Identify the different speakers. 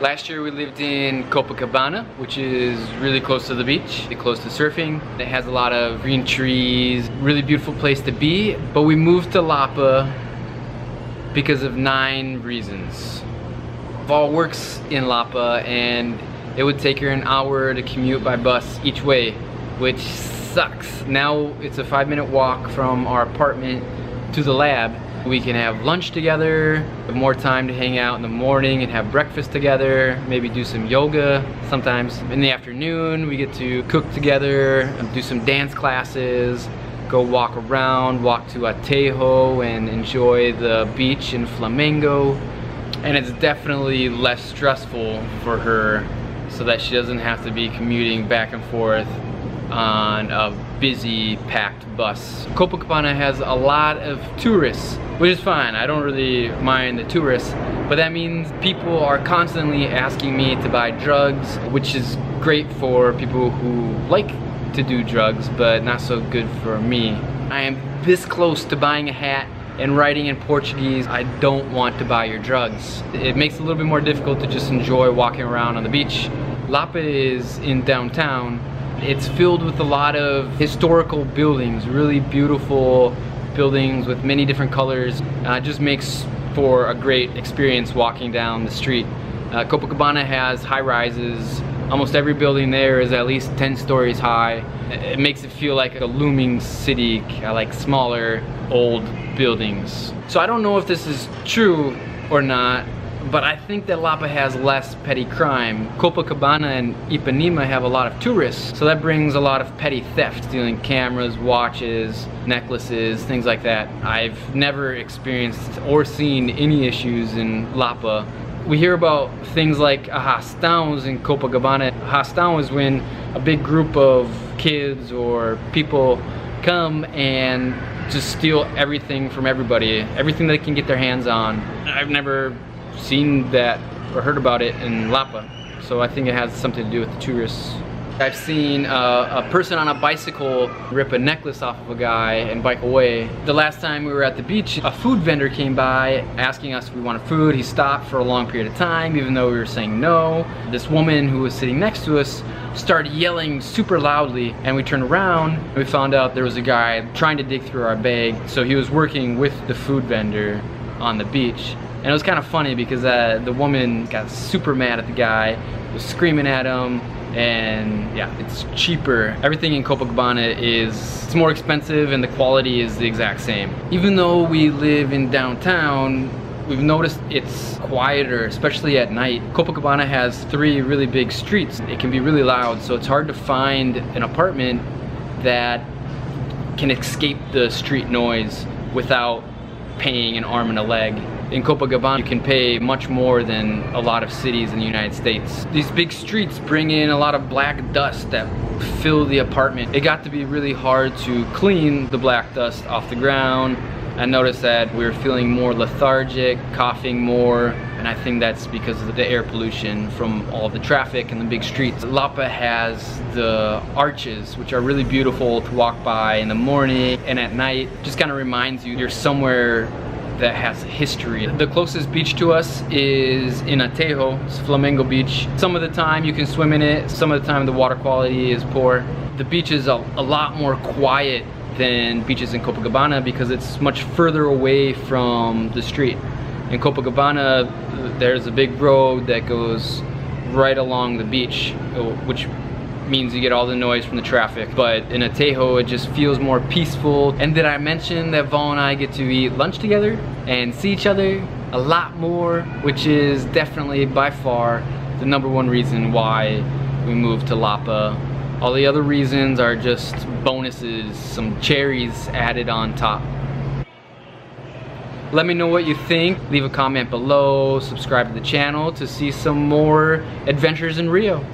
Speaker 1: Last year we lived in Copacabana, which is really close to the beach, close to surfing. It has a lot of green trees, really beautiful place to be. But we moved to Lapa because of 9 reasons. Val works in Lapa and it would take her an hour to commute by bus each way, which sucks. Now it's a 5-minute walk from our apartment to the lab. We can have lunch together, have more time to hang out in the morning and have breakfast together, maybe do some yoga sometimes. In the afternoon, we get to cook together, do some dance classes, go walk around, walk to Atejo and enjoy the beach in Flamengo. And it's definitely less stressful for her so that she doesn't have to be commuting back and forth on a busy, packed bus. Copacabana has a lot of tourists, which is fine. I don't really mind the tourists, but that means people are constantly asking me to buy drugs, which is great for people who like to do drugs, but not so good for me. I am this close to buying a hat and writing in Portuguese, "I don't want to buy your drugs." It makes it a little bit more difficult to just enjoy walking around on the beach. Lapa is in downtown. It's filled with a lot of historical buildings, really beautiful buildings with many different colors. It just makes for a great experience walking down the street. Copacabana has high rises. Almost every building there is at least 10 stories high. It makes it feel like a looming city, like smaller, old buildings. So I don't know if this is true or not, but I think that Lapa has less petty crime. Copacabana and Ipanema have a lot of tourists, so that brings a lot of petty theft, stealing cameras, watches, necklaces, things like that. I've never experienced or seen any issues in Lapa. We hear about things like arrastãos in Copacabana. Arrastão is when a big group of kids or people come and just steal everything from everybody, everything they can get their hands on. I've never seen that or heard about it in Lapa, so I think it has something to do with the tourists. I've seen a person on a bicycle rip a necklace off of a guy and bike away. The last time we were at the beach, a food vendor came by asking us if we wanted food. He stopped for a long period of time, even though we were saying no. This woman who was sitting next to us started yelling super loudly, and we turned around and we found out there was a guy trying to dig through our bag. So he was working with the food vendor on the beach. And it was kind of funny because the woman got super mad at the guy, was screaming at him, and yeah, it's cheaper. Everything in Copacabana it's more expensive and the quality is the exact same. Even though we live in downtown, we've noticed it's quieter, especially at night. Copacabana has 3 really big streets. It can be really loud, so it's hard to find an apartment that can escape the street noise without paying an arm and a leg. In Copacabana, you can pay much more than a lot of cities in the United States. These big streets bring in a lot of black dust that fill the apartment. It got to be really hard to clean the black dust off the ground. I noticed that we were feeling more lethargic, coughing more, and I think that's because of the air pollution from all the traffic and the big streets. Lapa has the arches, which are really beautiful to walk by in the morning and at night. Just kind of reminds you you're somewhere that has history. The closest beach to us is in Atejo, it's Flamengo Beach. Some of the time you can swim in it, some of the time the water quality is poor. The beach is a lot more quiet than beaches in Copacabana because it's much further away from the street. In Copacabana, there's a big road that goes right along the beach, which means you get all the noise from the traffic. But in Atejo, it just feels more peaceful. And did I mention that Val and I get to eat lunch together and see each other a lot more, which is definitely by far the #1 reason why we moved to Lapa. All the other reasons are just bonuses, some cherries added on top. Let me know what you think. Leave a comment below, subscribe to the channel to see some more adventures in Rio.